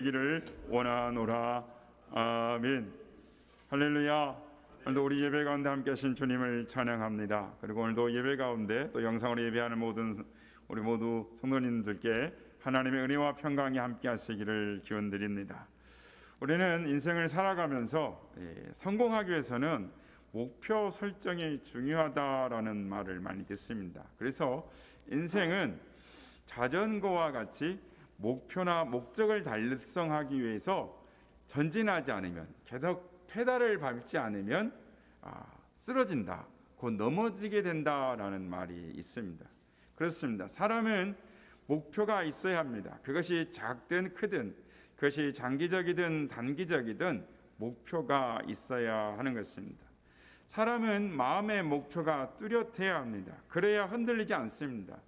기를 원하노라. 아멘. 할렐루야. 오늘도 우리 예배 가운데 함께 하신 주님을 찬양합니다. 그리고 오늘도 예배 가운데 또 영상으로 예배하는 모든 우리 모두 성도님들께 하나님의 은혜와 평강이 함께 하시기를 기원드립니다. 우리는 인생을 살아가면서 성공하기 위해서는 목표 설정이 중요하다라는 말을 많이 듣습니다. 그래서 인생은 자전거와 같이 목표나 목적을 달성하기 위해서 전진하지 않으면, 계속 페달을 밟지 않으면 쓰러진다, 곧 넘어지게 된다라는 말이 있습니다. 그렇습니다. 사람은 목표가 있어야 합니다. 그것이 작든 크든, 그것이 장기적이든 단기적이든 목표가 있어야 하는 것입니다. 사람은 마음의 목표가 뚜렷해야 합니다. 그래야 흔들리지 않습니다.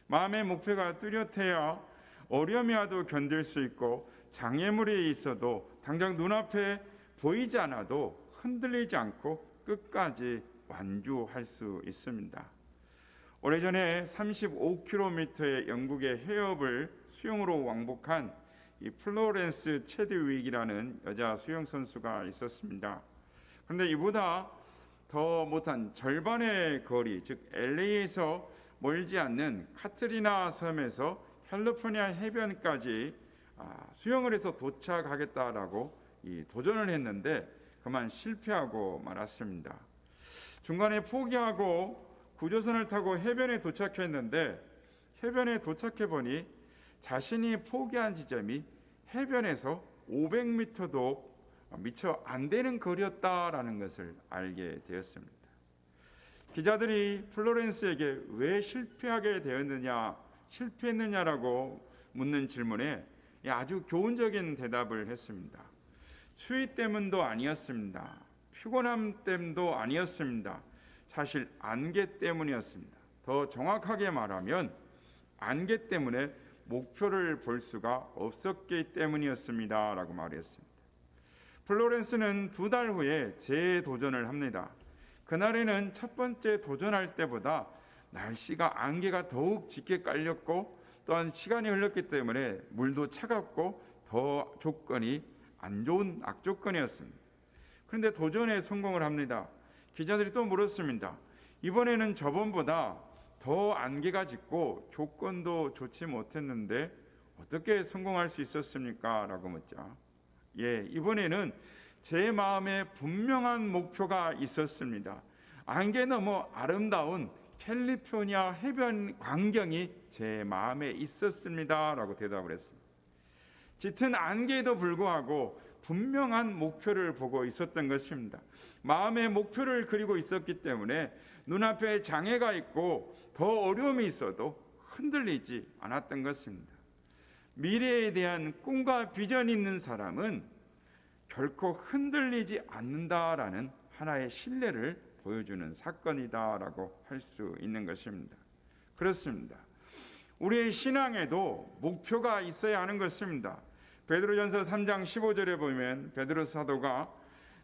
마음의 목표가 뚜렷해야 어려움이 와도 견딜 수 있고, 장애물이 있어도 당장 눈앞에 보이지 않아도 흔들리지 않고 끝까지 완주할 수 있습니다. 오래전에 35km의 영국의 해협을 수영으로 왕복한 이 플로렌스 체드윅이라는 여자 수영 선수가 있었습니다. 그런데 이보다 더 못한 절반의 거리, 즉 LA에서 멀지 않는 카트리나 섬에서 캘리포니아 해변까지 수영을 해서 도착하겠다라고 도전을 했는데 그만 실패하고 말았습니다. 중간에 포기하고 구조선을 타고 해변에 도착했는데, 해변에 도착해 보니 자신이 포기한 지점이 해변에서 500m도 미처 안 되는 거리였다라는 것을 알게 되었습니다. 기자들이 플로렌스에게 왜 실패했느냐라고 묻는 질문에 아주 교훈적인 대답을 했습니다. 추위 때문도 아니었습니다. 피곤함 때문도 아니었습니다. 사실 안개 때문이었습니다. 더 정확하게 말하면 안개 때문에 목표를 볼 수가 없었기 때문이었습니다 라고 말했습니다. 플로렌스는 2달 후에 재도전을 합니다. 그날에는 첫 번째 도전할 때보다 날씨가 안개가 더욱 짙게 깔렸고, 또한 시간이 흘렀기 때문에 물도 차갑고 더 조건이 안 좋은 악조건이었습니다. 그런데 도전에 성공을 합니다. 기자들이 또 물었습니다. 이번에는 저번보다 더 안개가 짙고 조건도 좋지 못했는데 어떻게 성공할 수 있었습니까? 라고 묻자, 이번에는 제 마음에 분명한 목표가 있었습니다. 안개 너머 아름다운 캘리포니아 해변 광경이 제 마음에 있었습니다 라고 대답을 했습니다. 짙은 안개에도 불구하고 분명한 목표를 보고 있었던 것입니다. 마음의 목표를 그리고 있었기 때문에 눈앞에 장애가 있고 더 어려움이 있어도 흔들리지 않았던 것입니다. 미래에 대한 꿈과 비전이 있는 사람은 결코 흔들리지 않는다라는 하나의 신뢰를 보여주는 사건이다라고 할 수 있는 것입니다. 그렇습니다. 우리의 신앙에도 목표가 있어야 하는 것입니다. 베드로전서 3장 15절에 보면 베드로 사도가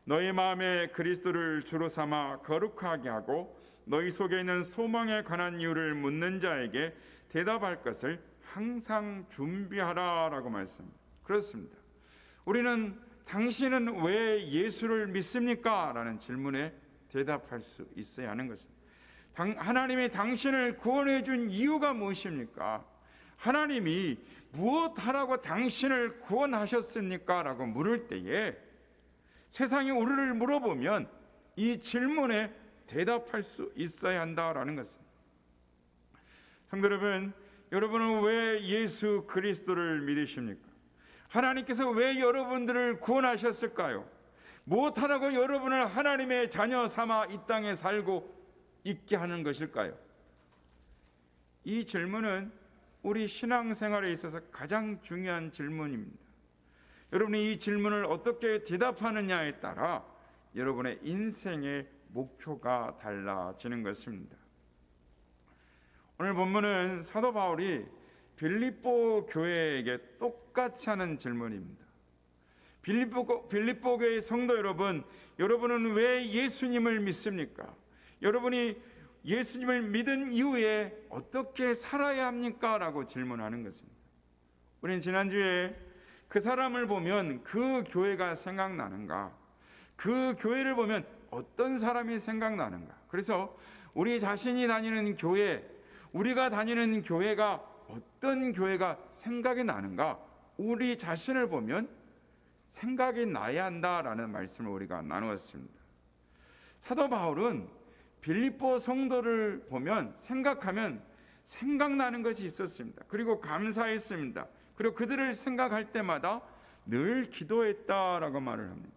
너희 마음에 그리스도를 주로 삼아 거룩하게 하고 너희 속에 있는 소망에 관한 이유를 묻는 자에게 대답할 것을 항상 준비하라라고 말씀합니다. 그렇습니다. 우리는 당신은 왜 예수를 믿습니까? 라는 질문에 대답할 수 있어야 하는 것입니다. 하나님이 당신을 구원해 준 이유가 무엇입니까? 하나님이 무엇하라고 당신을 구원하셨습니까? 라고 물을 때에 세상이 우리를 물어보면 이 질문에 대답할 수 있어야 한다라는 것입니다. 성도 여러분, 여러분은 왜 예수 그리스도를 믿으십니까? 하나님께서 왜 여러분들을 구원하셨을까요? 무엇하라고 여러분을 하나님의 자녀 삼아 이 땅에 살고 있게 하는 것일까요? 이 질문은 우리 신앙생활에 있어서 가장 중요한 질문입니다. 여러분이 이 질문을 어떻게 대답하느냐에 따라 여러분의 인생의 목표가 달라지는 것입니다. 오늘 본문은 사도 바울이 빌립보 교회에게 똑같이 하는 질문입니다. 빌립보 교회의 성도 여러분, 여러분은 왜 예수님을 믿습니까? 여러분이 예수님을 믿은 이후에 어떻게 살아야 합니까? 라고 질문하는 것입니다. 우리는 지난주에 그 사람을 보면 그 교회가 생각나는가? 그 교회를 보면 어떤 사람이 생각나는가? 그래서 우리 자신이 다니는 교회, 우리가 다니는 교회가 어떤 교회가 생각이 나는가? 우리 자신을 보면 생각이 나야 한다라는 말씀을 우리가 나누었습니다. 사도 바울은 빌립보 성도를 보면 생각하면 생각나는 것이 있었습니다. 그리고 감사했습니다. 그리고 그들을 생각할 때마다 늘 기도했다라고 말을 합니다.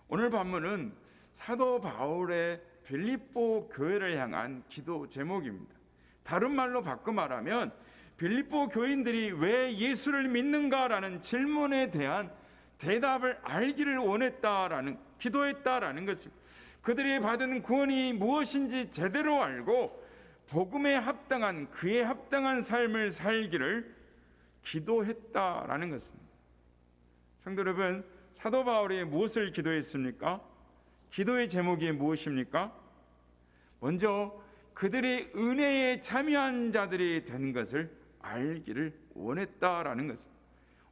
오늘 본문은 사도 바울의 빌립보 교회를 향한 기도 제목입니다. 다른 말로 바꿔 말하면 빌립보 교인들이 왜 예수를 믿는가라는 질문에 대한 대답을 알기를 원했다라는, 기도했다라는 것입니다. 그들이 받은 구원이 무엇인지 제대로 알고 복음에 합당한, 그에 합당한 삶을 살기를 기도했다라는 것입니다. 성도 여러분, 사도 바울이 무엇을 기도했습니까? 기도의 제목이 무엇입니까? 먼저 그들이 은혜에 참여한 자들이 된 것을 알기를 원했다라는 것입니다.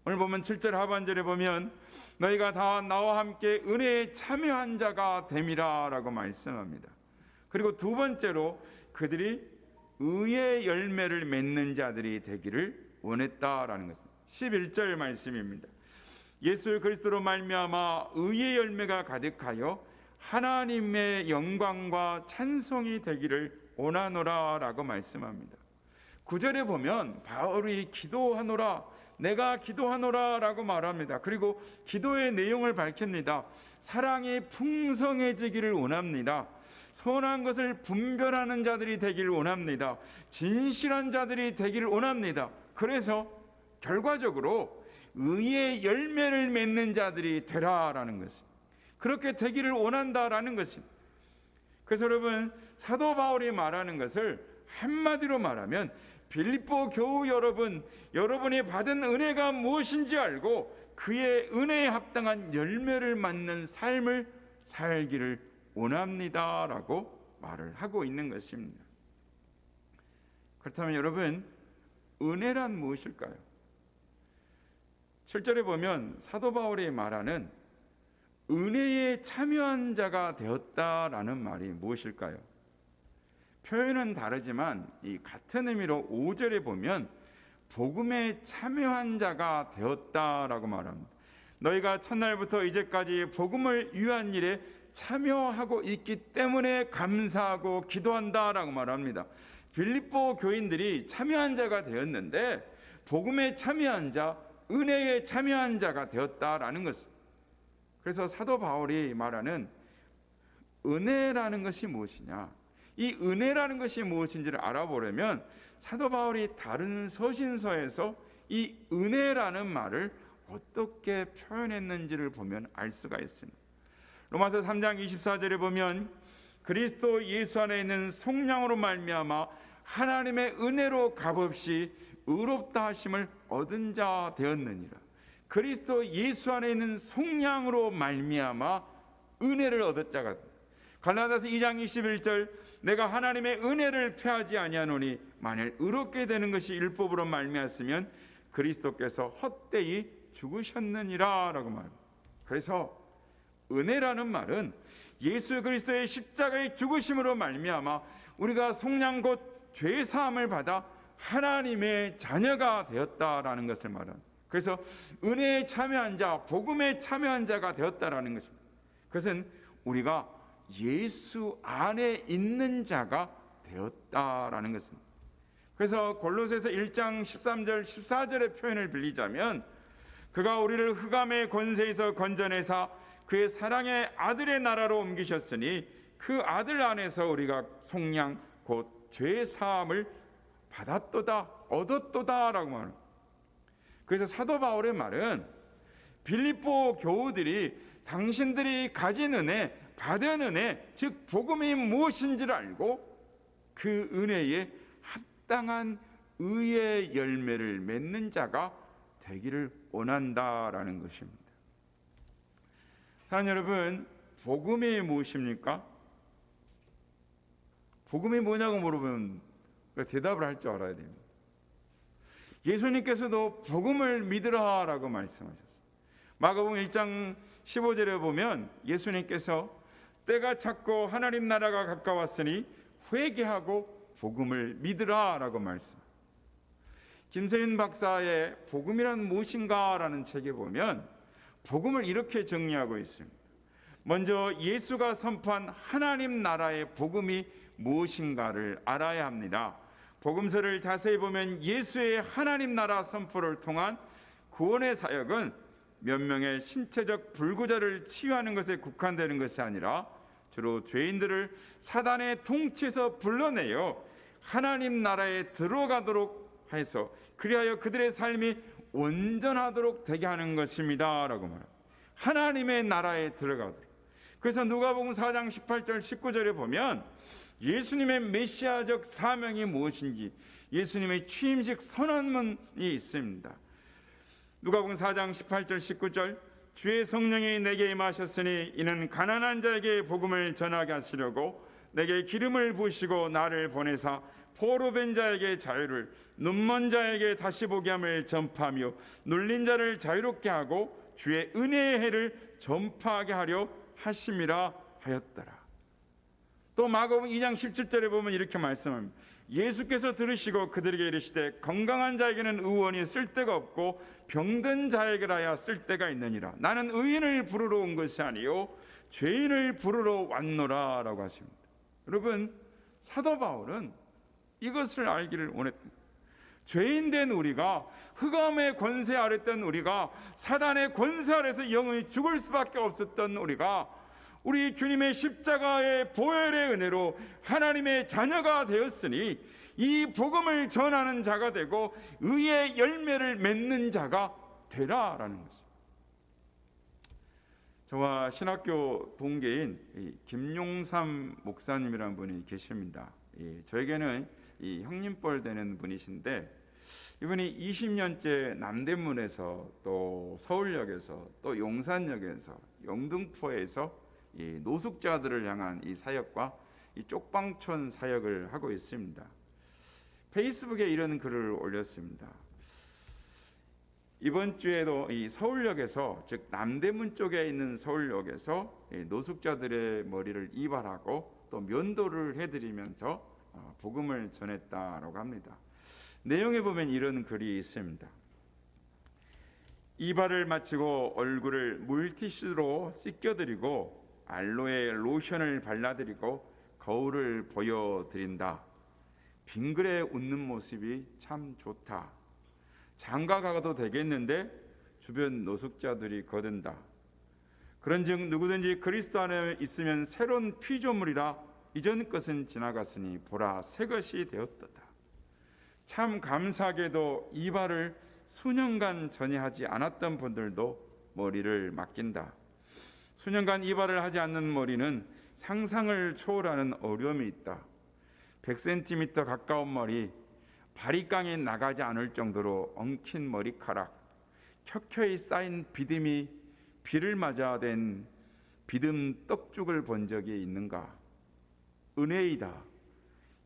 오늘 보면 7절 하반절에 보면 너희가 다 나와 함께 은혜에 참여한 자가 됨이라 라고 말씀합니다. 그리고 두 번째로 그들이 의의 열매를 맺는 자들이 되기를 원했다라는 것입니다. 11절 말씀입니다. 예수 그리스도로 말미암아 의의 열매가 가득하여 하나님의 영광과 찬송이 되기를 원하노라 라고 말씀합니다. 9절에 보면 바울이 기도하노라, 내가 기도하노라 라고 말합니다. 그리고 기도의 내용을 밝힙니다. 사랑이 풍성해지기를 원합니다. 선한 것을 분별하는 자들이 되기를 원합니다. 진실한 자들이 되기를 원합니다. 그래서 결과적으로 의의 열매를 맺는 자들이 되라라는 것입니다. 그렇게 되기를 원한다라는 것입니다. 그래서 여러분, 사도 바울이 말하는 것을 한마디로 말하면 빌립보 교우 여러분, 여러분이 받은 은혜가 무엇인지 알고 그의 은혜에 합당한 열매를 맺는 삶을 살기를 원합니다라고 말을 하고 있는 것입니다. 그렇다면 여러분, 은혜란 무엇일까요? 7절에 보면 사도 바울이 말하는 은혜에 참여한 자가 되었다라는 말이 무엇일까요? 표현은 다르지만 이 같은 의미로 5절에 보면 복음에 참여한 자가 되었다라고 말합니다. 너희가 첫날부터 이제까지 복음을 위한 일에 참여하고 있기 때문에 감사하고 기도한다라고 말합니다. 빌립보 교인들이 참여한 자가 되었는데 복음에 참여한 자, 은혜에 참여한 자가 되었다라는 것입니다. 그래서 사도 바울이 말하는 은혜라는 것이 무엇이냐, 이 은혜라는 것이 무엇인지를 알아보려면 사도 바울이 다른 서신서에서 이 은혜라는 말을 어떻게 표현했는지를 보면 알 수가 있습니다. 로마서 3장 24절에 보면 그리스도 예수 안에 있는 속량으로 말미암아 하나님의 은혜로 값없이 의롭다 하심을 얻은 자 되었느니라. 그리스도 예수 안에 있는 속량으로 말미암아 은혜를 얻은 자가. 갈라디아서 2장 21절 내가 하나님의 은혜를 패하지 아니하노니 만일 의롭게 되는 것이 율법으로 말미암았으면 그리스도께서 헛되이 죽으셨느니라 라고 말합니다. 그래서 은혜라는 말은 예수 그리스도의 십자가의 죽으심으로 말미암아 우리가 속량 곧 죄 사함을 받아 하나님의 자녀가 되었다라는 것을 말합니다. 그래서 은혜에 참여한 자, 복음에 참여한 자가 되었다라는 것입니다. 그것은 우리가 예수 안에 있는 자가 되었다라는 것입니다. 그래서 골로새서 1장 13절 14절의 표현을 빌리자면 그가 우리를 흑암의 권세에서 건져내사 그의 사랑의 아들의 나라로 옮기셨으니 그 아들 안에서 우리가 속량 곧 죄 사함을 받았도다, 얻었도다라고 말합니다. 그래서 사도 바울의 말은 빌립보 교우들이 당신들이 가진 은혜, 받은 은혜, 즉 복음이 무엇인지를 알고 그 은혜에 합당한 의의 열매를 맺는 자가 되기를 원한다라는 것입니다. 사랑하는 여러분, 복음이 무엇입니까? 복음이 뭐냐고 물어보면 대답을 할 줄 알아야 됩니다. 예수님께서도 복음을 믿으라라고 말씀하셨어요. 마가복음 1장 15절에 보면 예수님께서 때가 찼고 하나님 나라가 가까웠으니 회개하고 복음을 믿으라라고 말씀합니다. 김세윤 박사의 복음이란 무엇인가라는 책에 보면 복음을 이렇게 정리하고 있습니다. 먼저 예수가 선포한 하나님 나라의 복음이 무엇인가를 알아야 합니다. 복음서를 자세히 보면 예수의 하나님 나라 선포를 통한 구원의 사역은 몇 명의 신체적 불구자를 치유하는 것에 국한되는 것이 아니라 주로 죄인들을 사단의 통치에서 불러내어 하나님 나라에 들어가도록 해서 그리하여 그들의 삶이 온전하도록 되게 하는 것입니다 라고 말합니다. 하나님의 나라에 들어가도록. 그래서 누가복음 4장 18절 19절에 보면 예수님의 메시아적 사명이 무엇인지 예수님의 취임식 선언문이 있습니다. 누가복음 4장 18절 19절 주의 성령이 내게 임하셨으니 이는 가난한 자에게 복음을 전하게 하시려고 내게 기름을 부으시고 나를 보내사 포로된 자에게 자유를 눈먼 자에게 다시 보게 함을 전파하며 눌린 자를 자유롭게 하고 주의 은혜의 해를 전파하게 하려 하심이라 하였더라. 또 마가복음 2장 17절에 보면 이렇게 말씀합니다. 예수께서 들으시고 그들에게 이르시되 건강한 자에게는 의원이 쓸데가 없고 병든 자에게라야 쓸데가 있느니라. 나는 의인을 부르러 온 것이 아니요 죄인을 부르러 왔노라 라고 하십니다. 여러분, 사도 바울은 이것을 알기를 원했습니다. 죄인된 우리가, 흑암의 권세 아래였던 우리가, 사단의 권세 아래서 영원히 죽을 수밖에 없었던 우리가 우리 주님의 십자가의 보혈의 은혜로 하나님의 자녀가 되었으니 이 복음을 전하는 자가 되고 의의 열매를 맺는 자가 되라라는 것입니다. 저와 신학교 동기인 김용삼 목사님이라는 분이 계십니다. 저에게는 형님뻘 되는 분이신데 이분이 20년째 남대문에서 또 서울역에서 또 용산역에서 영등포에서 이 노숙자들을 향한 이 사역과 이 쪽방촌 사역을 하고 있습니다. 페이스북에 이런 글을 올렸습니다. 이번 주에도 이 서울역에서, 즉 남대문 쪽에 있는 서울역에서 노숙자들의 머리를 이발하고 또 면도를 해드리면서 복음을 전했다라고 합니다. 내용에 보면 이런 글이 있습니다. 이발을 마치고 얼굴을 물티슈로 씻겨드리고 알로에 로션을 발라드리고 거울을 보여드린다. 빙그레 웃는 모습이 참 좋다. 장가 가도 되겠는데 주변 노숙자들이 거든다. 그런즉 누구든지 그리스도 안에 있으면 새로운 피조물이라 이전 것은 지나갔으니 보라 새 것이 되었도다. 참 감사하게도 이발을 수년간 전에 하지 않았던 분들도 머리를 맡긴다. 수년간 이발을 하지 않는 머리는 상상을 초월하는 어려움이 있다. 100cm 가까운 머리, 바리깡이 나가지 않을 정도로 엉킨 머리카락, 켜켜이 쌓인 비듬이 비를 맞아 된 비듬 떡죽을 본 적이 있는가? 은혜이다.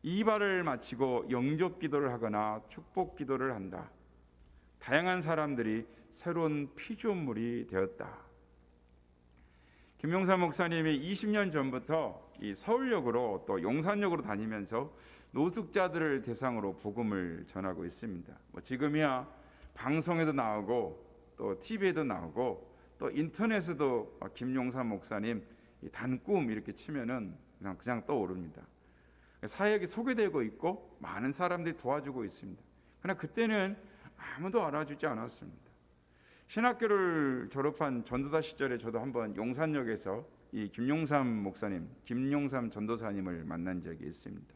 이발을 마치고 영접 기도를 하거나 축복 기도를 한다. 다양한 사람들이 새로운 피조물이 되었다. 김용삼 목사님이 20년 전부터 이 서울역으로 또 용산역으로 다니면서 노숙자들을 대상으로 복음을 전하고 있습니다. 지금이야 방송에도 나오고 또 TV에도 나오고 또 인터넷에도 김용삼 목사님 단꿈 이렇게 치면은 그냥 떠오릅니다. 사역이 소개되고 있고 많은 사람들이 도와주고 있습니다. 그러나 그때는 아무도 알아주지 않았습니다. 신학교를 졸업한 전도사 시절에 저도 한번 용산역에서 이 김용삼 목사님, 김용삼 전도사님을 만난 적이 있습니다.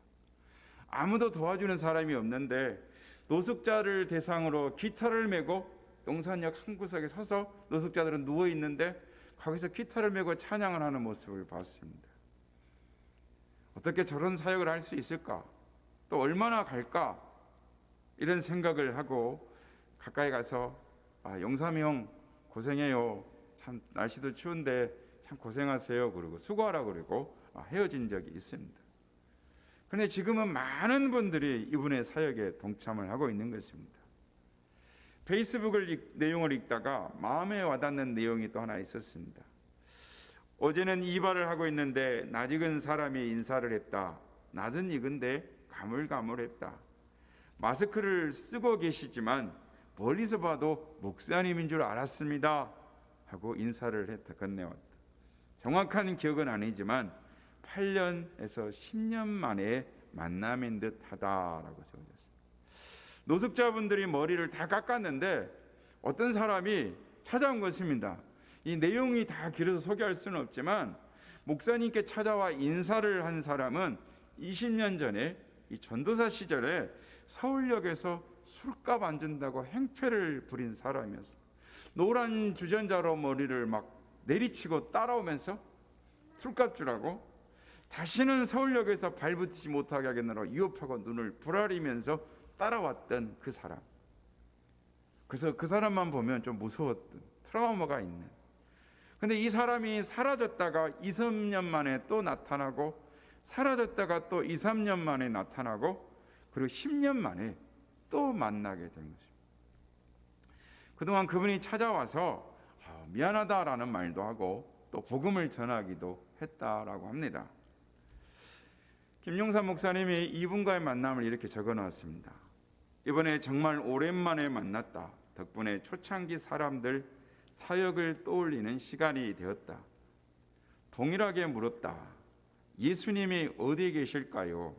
아무도 도와주는 사람이 없는데 노숙자를 대상으로 기타를 메고 용산역 한 구석에 서서 노숙자들은 누워 있는데 거기서 기타를 메고 찬양을 하는 모습을 봤습니다. 어떻게 저런 사역을 할 수 있을까? 또 얼마나 갈까? 이런 생각을 하고 가까이 가서 용삼이 형 고생해요. 참 날씨도 추운데 참 고생하세요. 그리고 수고하라 그러고 헤어진 적이 있습니다. 그런데 지금은 많은 분들이 이분의 사역에 동참을 하고 있는 것입니다. 페이스북을 내용을 읽다가 마음에 와닿는 내용이 또 하나 있었습니다. 어제는 이발을 하고 있는데 낯익은 사람이 인사를 했다. 낯은 익은데 가물가물했다. 마스크를 쓰고 계시지만 멀리서 봐도 목사님인 줄 알았습니다 하고 인사를 했다. 건네왔다. 정확한 기억은 아니지만 8년에서 10년 만에 만남인 듯하다라고 적어졌습니다. 노숙자분들이 머리를 다 깎았는데 어떤 사람이 찾아온 것입니다. 이 내용이 다 길어서 소개할 수는 없지만 목사님께 찾아와 인사를 한 사람은 20년 전에 이 전도사 시절에 서울역에서 술값 안 준다고 행패를 부린 사람이었습니다. 노란 주전자로 머리를 막 내리치고 따라오면서 술값 주라고, 다시는 서울역에서 발붙이지 못하게 하겠느라고 위협하고 눈을 부라리면서 따라왔던 그 사람. 그래서 그 사람만 보면 좀 무서웠던 트라우마가 있는. 근데 이 사람이 사라졌다가 2, 3년 만에 또 나타나고, 사라졌다가 또 2, 3년 만에 나타나고, 그리고 10년 만에 또 만나게 된 것입니다. 그동안 그분이 찾아와서 미안하다라는 말도 하고 또 복음을 전하기도 했다라고 합니다. 김용삼 목사님이 이분과의 만남을 이렇게 적어놨습니다. 이번에 정말 오랜만에 만났다. 덕분에 초창기 사람들 사역을 떠올리는 시간이 되었다. 동일하게 물었다. 예수님이 어디에 계실까요?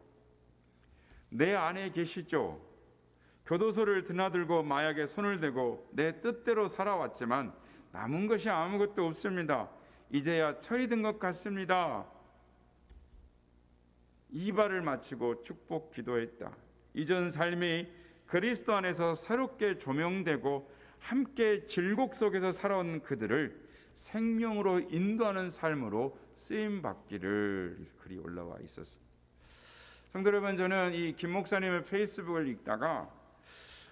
내 안에 계시죠. 교도소를 드나들고 마약에 손을 대고 내 뜻대로 살아왔지만 남은 것이 아무것도 없습니다. 이제야 철이 든 것 같습니다. 이발을 마치고 축복 기도했다. 이전 삶이 그리스도 안에서 새롭게 조명되고 함께 질곡 속에서 살아온 그들을 생명으로 인도하는 삶으로 쓰임 받기를, 글이 올라와 있었습니다. 성도 여러분, 저는 이 김 목사님의 페이스북을 읽다가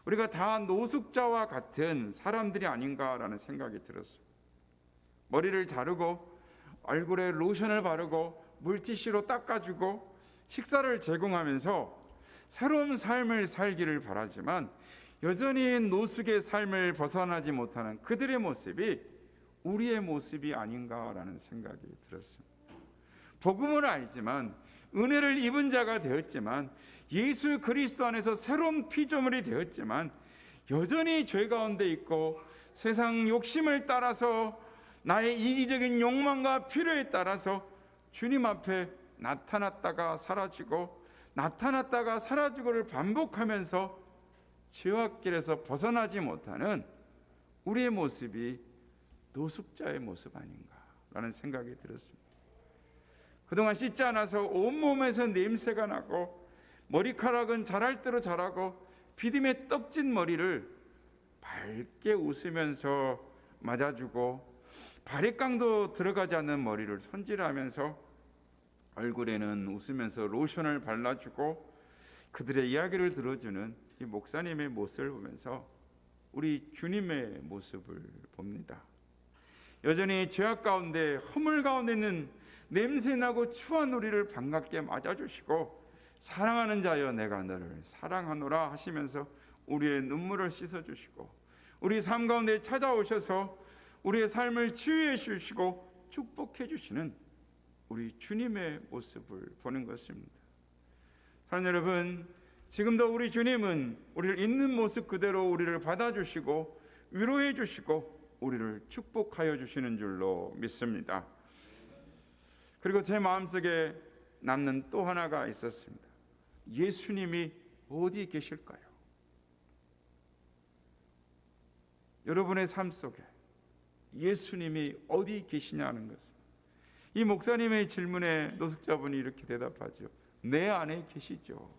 우리가 다 노숙자와 같은 사람들이 아닌가라는 생각이 들었습니다. 머리를 자르고 얼굴에 로션을 바르고 물티슈로 닦아주고 식사를 제공하면서 새로운 삶을 살기를 바라지만 여전히 노숙의 삶을 벗어나지 못하는 그들의 모습이 우리의 모습이 아닌가라는 생각이 들었습니다. 복음을 알지만, 은혜를 입은 자가 되었지만, 예수 그리스도 안에서 새로운 피조물이 되었지만 여전히 죄 가운데 있고 세상 욕심을 따라서 나의 이기적인 욕망과 필요에 따라서 주님 앞에 나타났다가 사라지고 나타났다가 사라지고를 반복하면서 죄악길에서 벗어나지 못하는 우리의 모습이 노숙자의 모습 아닌가라는 생각이 들었습니다. 그동안 씻지 않아서 온몸에서 냄새가 나고 머리카락은 자랄 대로 자라고 비듬에 떡진 머리를 밝게 웃으면서 맞아주고 바리깡도 들어가지 않는 머리를 손질하면서 얼굴에는 웃으면서 로션을 발라주고 그들의 이야기를 들어주는 이 목사님의 모습을 보면서 우리 주님의 모습을 봅니다. 여전히 죄악 가운데 허물 가운데 있는 냄새나고 추한 우리를 반갑게 맞아주시고 사랑하는 자여 내가 너를 사랑하노라 하시면서 우리의 눈물을 씻어주시고 우리 삶 가운데 찾아오셔서 우리의 삶을 치유해 주시고 축복해 주시는 우리 주님의 모습을 보는 것입니다. 사랑하는 여러분, 지금도 우리 주님은 우리를 있는 모습 그대로 우리를 받아주시고 위로해 주시고 우리를 축복하여 주시는 줄로 믿습니다. 그리고 제 마음속에 남는 또 하나가 있었습니다. 예수님이 어디 계실까요? 여러분의 삶 속에 예수님이 어디 계시냐는 것입니다. 이 목사님의 질문에 노숙자분이 이렇게 대답하죠. 내 안에 계시죠.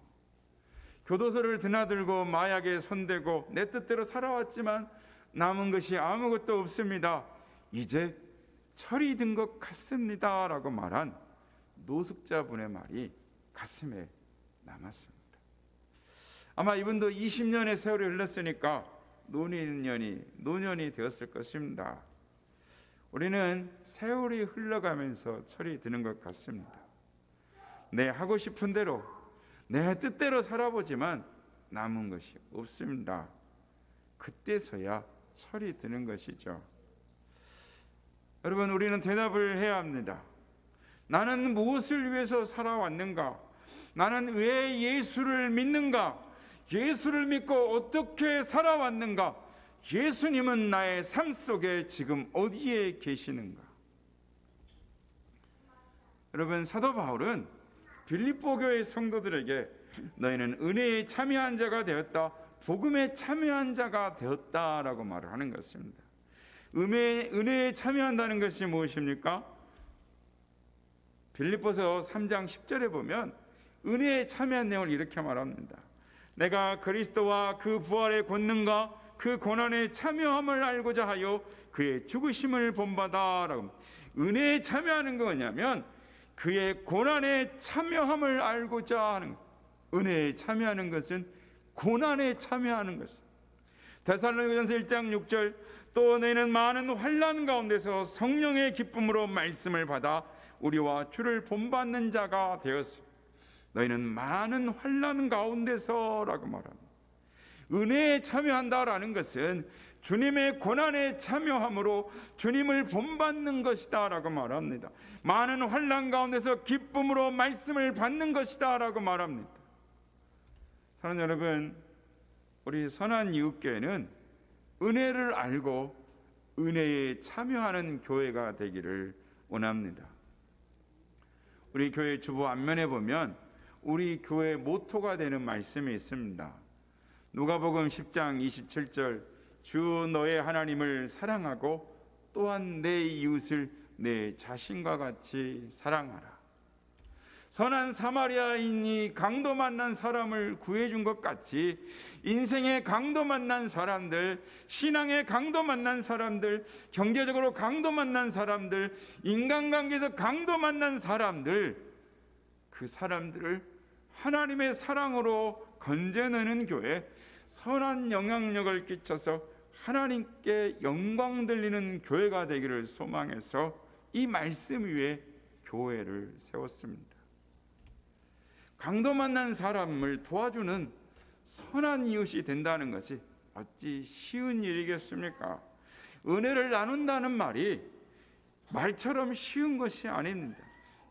교도소를 드나들고 마약에 손대고 내 뜻대로 살아왔지만 남은 것이 아무것도 없습니다. 이제 철이 든 것 같습니다 라고 말한 노숙자분의 말이 가슴에 남았습니다. 아마 이분도 20년의 세월이 흘렀으니까 노년이 되었을 것입니다. 우리는 세월이 흘러가면서 철이 드는 것 같습니다. 내 하고 싶은 대로 내 뜻대로 살아보지만 남은 것이 없습니다. 그때서야 철이 드는 것이죠. 여러분, 우리는 대답을 해야 합니다. 나는 무엇을 위해서 살아왔는가? 나는 왜 예수를 믿는가? 예수를 믿고 어떻게 살아왔는가? 예수님은 나의 삶 속에 지금 어디에 계시는가? 여러분, 사도 바울은 빌립보 교회 성도들에게 너희는 은혜에 참여한 자가 되었다, 복음에 참여한 자가 되었다라고 말을 하는 것입니다. 은혜에 참여한다는 것이 무엇입니까? 빌립보서 3장 10절에 보면 은혜에 참여한 내용을 이렇게 말합니다. 내가 그리스도와 그 부활의 권능과 그 고난에 참여함을 알고자 하여 그의 죽으심을 본받아라고. 은혜에 참여하는 거 뭐냐면 그의 고난에 참여함을 알고자 하는 것. 은혜에 참여하는 것은 고난에 참여하는 것입니다. 데살로니가전서 1장 6절 또 너희는 많은 환난 가운데서 성령의 기쁨으로 말씀을 받아 우리와 주를 본받는 자가 되었으니 너희는 많은 환난 가운데서라고 말합니다. 은혜에 참여한다라는 것은 주님의 고난에 참여함으로 주님을 본받는 것이다 라고 말합니다. 많은 환난 가운데서 기쁨으로 말씀을 받는 것이다 라고 말합니다. 사랑하는 여러분, 우리 선한 이웃교회는 은혜를 알고 은혜에 참여하는 교회가 되기를 원합니다. 우리 교회 주보 앞면에 보면 우리 교회 모토가 되는 말씀이 있습니다. 누가복음 10장 27절 주 너의 하나님을 사랑하고 또한 내 이웃을 내 자신과 같이 사랑하라. 선한 사마리아인이 강도 만난 사람을 구해준 것 같이 인생의 강도 만난 사람들, 신앙의 강도 만난 사람들, 경제적으로 강도 만난 사람들, 인간관계에서 강도 만난 사람들, 그 사람들을 하나님의 사랑으로 건져내는 교회, 선한 영향력을 끼쳐서 하나님께 영광 돌리는 교회가 되기를 소망해서 이 말씀 위에 교회를 세웠습니다. 강도 만난 사람을 도와주는 선한 이웃이 된다는 것이 어찌 쉬운 일이겠습니까? 은혜를 나눈다는 말이 말처럼 쉬운 것이 아닙니다.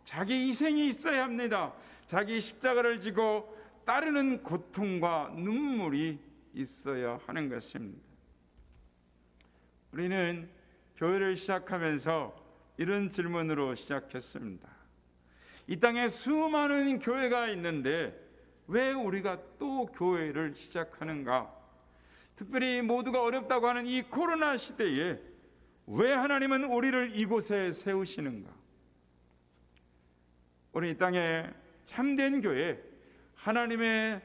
자기 희생이 있어야 합니다. 자기 십자가를 지고 따르는 고통과 눈물이 있어야 하는 것입니다. 우리는 교회를 시작하면서 이런 질문으로 시작했습니다. 이 땅에 수많은 교회가 있는데 왜 우리가 또 교회를 시작하는가? 특별히 모두가 어렵다고 하는 이 코로나 시대에 왜 하나님은 우리를 이곳에 세우시는가? 우리 이 땅에 참된 교회, 하나님을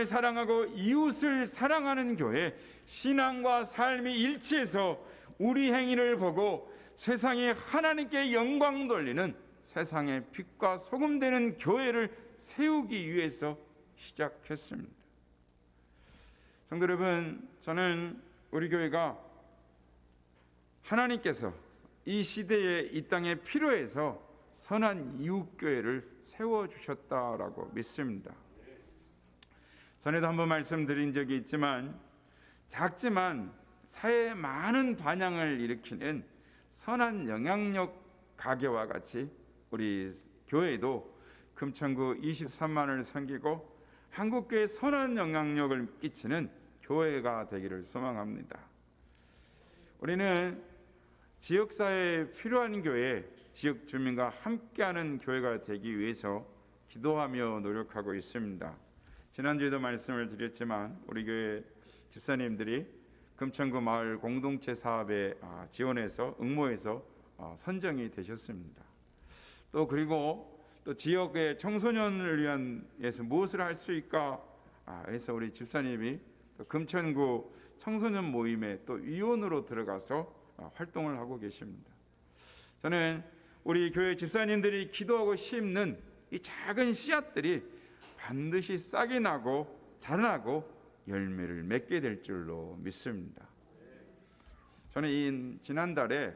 사랑하고 이웃을 사랑하는 교회, 신앙과 삶이 일치해서 우리 행위를 보고 세상에 하나님께 영광 돌리는 세상의 빛과 소금 되는 교회를 세우기 위해서 시작했습니다. 성도 여러분, 저는 우리 교회가 하나님께서 이 시대에 이 땅에 필요해서 선한 이웃교회를 세워주셨다라고 믿습니다. 전에도 한번 말씀드린 적이 있지만 작지만 사회에 많은 반향을 일으키는 선한 영향력 가게와 같이 우리 교회도 금천구 23만을 섬기고 한국교회에 선한 영향력을 끼치는 교회가 되기를 소망합니다. 우리는 지역사회에 필요한 교회, 지역 주민과 함께하는 교회가 되기 위해서 기도하며 노력하고 있습니다. 지난주에도 말씀을 드렸지만 우리 교회 집사님들이 금천구 마을 공동체 사업에 지원해서 응모해서 선정이 되셨습니다. 또 그리고 또 지역의 청소년을 위해서 무엇을 할 수 있을까 해서 우리 집사님이 또 금천구 청소년 모임에 또 위원으로 들어가서 활동을 하고 계십니다. 저는 우리 교회 집사님들이 기도하고 심는 이 작은 씨앗들이 반드시 싹이 나고 자라나고 열매를 맺게 될 줄로 믿습니다. 저는 지난달에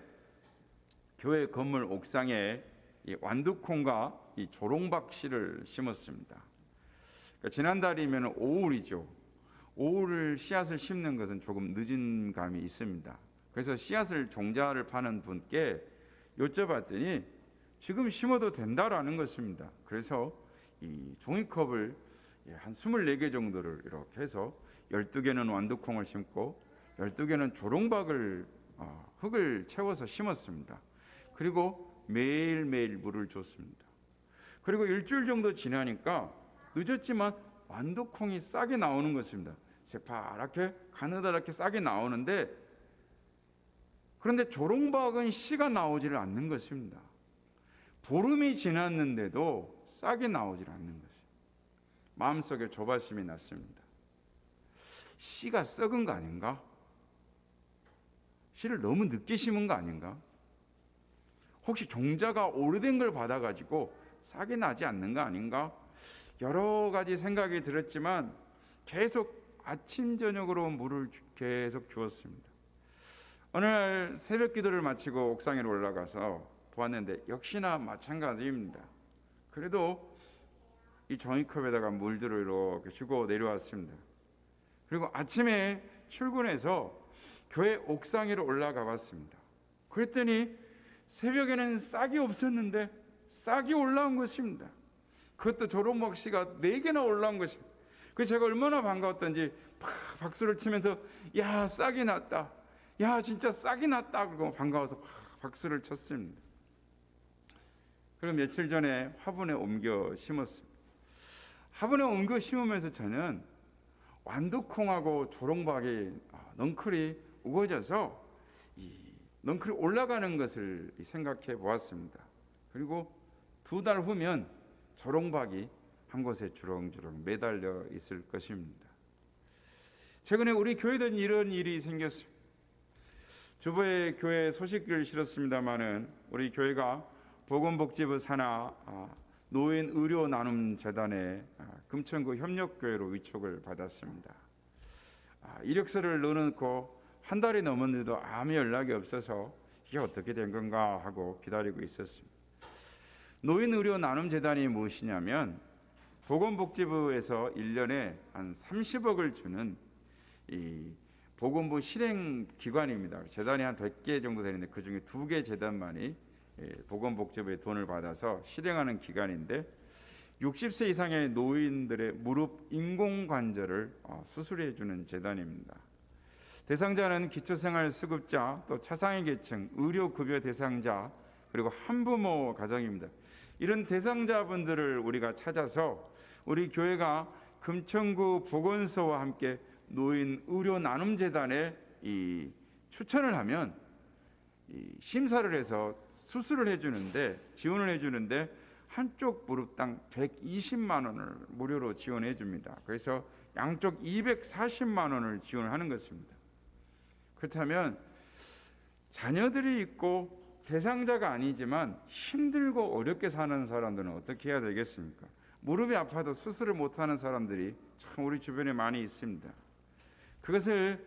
교회 건물 옥상에 이 완두콩과 이 조롱박 씨를 심었습니다. 그러니까 지난달이면 5월이죠. 오후를 씨앗을 심는 것은 조금 늦은 감이 있습니다. 그래서 씨앗을 종자를 파는 분께 여쭤봤더니 지금 심어도 된다라는 것입니다. 그래서 이 종이컵을 한 24개 정도를 이렇게 해서 12개는 완두콩을 심고 12개는 조롱박을 흙을 채워서 심었습니다. 그리고 매일매일 물을 줬습니다. 그리고 일주일 정도 지나니까 늦었지만 완두콩이 싹이 나오는 것입니다. 새파랗게 가느다랗게 싹이 나오는데, 그런데 조롱박은 씨가 나오지를 않는 것입니다. 보름이 지났는데도 싹이 나오질 않는 것입니다. 마음속에 조바심이 났습니다. 씨가 썩은 거 아닌가? 씨를 너무 늦게 심은 거 아닌가? 혹시 종자가 오래된 걸 받아가지고 싹이 나지 않는 거 아닌가? 여러 가지 생각이 들었지만 계속 아침 저녁으로 물을 계속 주었습니다. 어느 날 새벽 기도를 마치고 옥상에 올라가서 보았는데 역시나 마찬가지입니다. 그래도 이 종이컵에다가 물들을 이렇게 주고 내려왔습니다. 그리고 아침에 출근해서 교회 옥상 위로 올라가 봤습니다. 그랬더니 새벽에는 싹이 없었는데 싹이 올라온 것입니다. 그것도 조롱박 씨가 4개나 올라온 것입니다. 그래서 제가 얼마나 반가웠던지 박수를 치면서 야 싹이 났다, 야 진짜 싹이 났다, 그러고 반가워서 박수를 쳤습니다. 그리고 며칠 전에 화분에 옮겨 심었습니다. 화분에 옮겨 심으면서 저는 완두콩하고 조롱박이 넝클이 우거져서 이 넝클이 올라가는 것을 생각해 보았습니다. 그리고 2달 후면 조롱박이 한 곳에 주렁주렁 매달려 있을 것입니다. 최근에 우리 교회도 이런 일이 생겼습니다. 주보에 교회 소식을 실었습니다마는 우리 교회가 보건복지부 산하 노인 의료 나눔 재단의 금천구 협력교회로 위촉을 받았습니다. 이력서를 넣어놓고 한 달이 넘었는데도 아무 연락이 없어서 이게 어떻게 된 건가 하고 기다리고 있었습니다. 노인 의료 나눔 재단이 무엇이냐면 보건복지부에서 1년에 한 30억을 주는 이 보건부 실행 기관입니다. 재단이 한 100개 정도 되는데 그중에 2개 재단만이 보건복지부의 돈을 받아서 실행하는 기관인데 60세 이상의 노인들의 무릎 인공관절을 수술해 주는 재단입니다. 대상자는 기초생활수급자, 또 차상위 계층, 의료급여 대상자, 그리고 한부모 가정입니다. 이런 대상자분들을 우리가 찾아서 우리 교회가 금천구 보건소와 함께 노인 의료 나눔 재단에 이 추천을 하면 이 심사를 해서 수술을 해주는데 지원을 해주는데 한쪽 무릎당 120만 원을 무료로 지원해 줍니다. 그래서 양쪽 240만 원을 지원을 하는 것입니다. 그렇다면 자녀들이 있고 대상자가 아니지만 힘들고 어렵게 사는 사람들은 어떻게 해야 되겠습니까? 무릎이 아파도 수술을 못하는 사람들이 참 우리 주변에 많이 있습니다. 그것을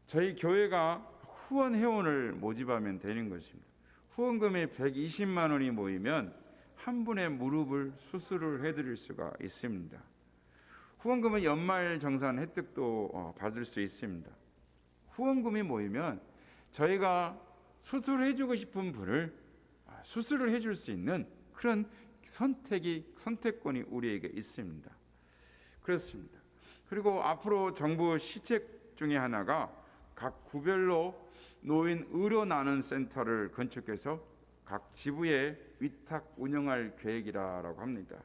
저희 교회가 후원 회원을 모집하면 되는 것입니다. 후원금이 120만 원이 모이면 한 분의 무릎을 수술을 해드릴 수가 있습니다. 후원금은 연말정산 혜택도 받을 수 있습니다. 후원금이 모이면 저희가 수술해주고 싶은 분을 수술을 해줄 수 있는 그런 선택권이 우리에게 있습니다. 그렇습니다. 그리고 앞으로 정부 시책 중에 하나가 각 구별로 노인 의료 나눔 센터를 건축해서 각 지부에 위탁 운영할 계획이라고 합니다.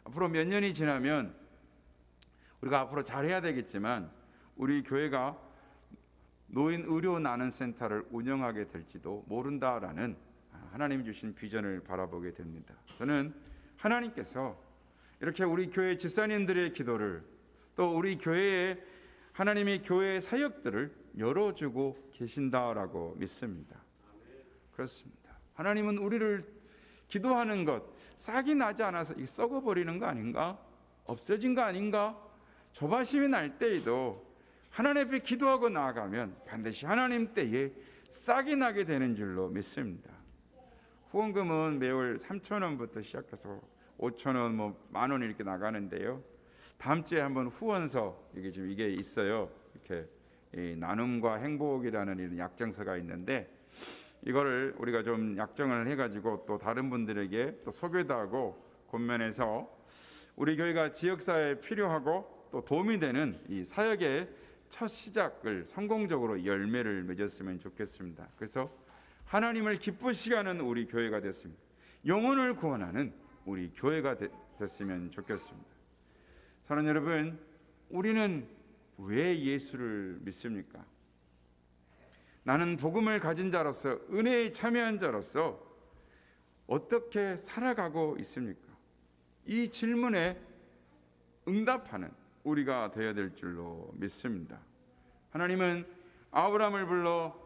앞으로 몇 년이 지나면 우리가 앞으로 잘해야 되겠지만 우리 교회가 노인 의료 나눔 센터를 운영하게 될지도 모른다라는 하나님이 주신 비전을 바라보게 됩니다. 저는 하나님께서 이렇게 우리 교회 집사님들의 기도를 또 우리 교회에 하나님이 교회 사역들을 열어주고 계신다라고 믿습니다. 그렇습니다. 하나님은 우리를 기도하는 것 싹이 나지 않아서 썩어버리는 거 아닌가? 없어진 거 아닌가? 조바심이 날 때에도 하나님 앞에 기도하고 나아가면 반드시 하나님 때에 싹이 나게 되는 줄로 믿습니다. 후원금은 매월 3,000원부터 시작해서 5,000원, 10,000원 이렇게 나가는데요. 다음 주에 한번 후원서 이게 있어요. 이렇게 이 나눔과 행복이라는 이런 약정서가 있는데 이거를 우리가 좀 약정을 해가지고 또 다른 분들에게 또 소개도 하고 권면해서 우리 교회가 지역사회에 필요하고 또 도움이 되는 이 사역의 첫 시작을 성공적으로 열매를 맺었으면 좋겠습니다. 그래서 하나님을 기쁘시게 하는 우리 교회가 됐습니다. 영혼을 구원하는 우리 교회가 됐으면 좋겠습니다. 사랑하는 여러분, 우리는 왜 예수를 믿습니까? 나는 복음을 가진 자로서, 은혜에 참여한 자로서 어떻게 살아가고 있습니까? 이 질문에 응답하는 우리가 되어야 될 줄로 믿습니다. 하나님은 아브라함을 불러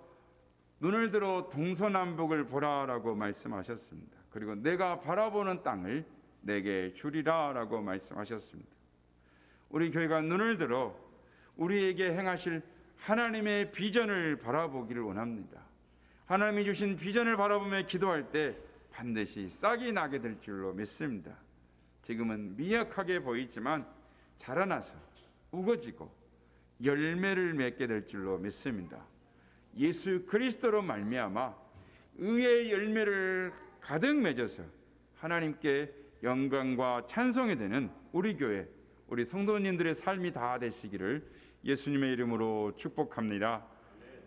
눈을 들어 동서남북을 보라라고 말씀하셨습니다. 그리고 내가 바라보는 땅을 내게 주리라라고 말씀하셨습니다. 우리 교회가 눈을 들어 우리에게 행하실 하나님의 비전을 바라보기를 원합니다. 하나님이 주신 비전을 바라보며 기도할 때 반드시 싹이 나게 될 줄로 믿습니다. 지금은 미약하게 보이지만 자라나서 우거지고 열매를 맺게 될 줄로 믿습니다. 예수 그리스도로 말미암아 의의 열매를 가득 맺어서 하나님께 영광과 찬송이 되는 우리 교회, 우리 성도님들의 삶이 다 되시기를 예수님의 이름으로 축복합니다.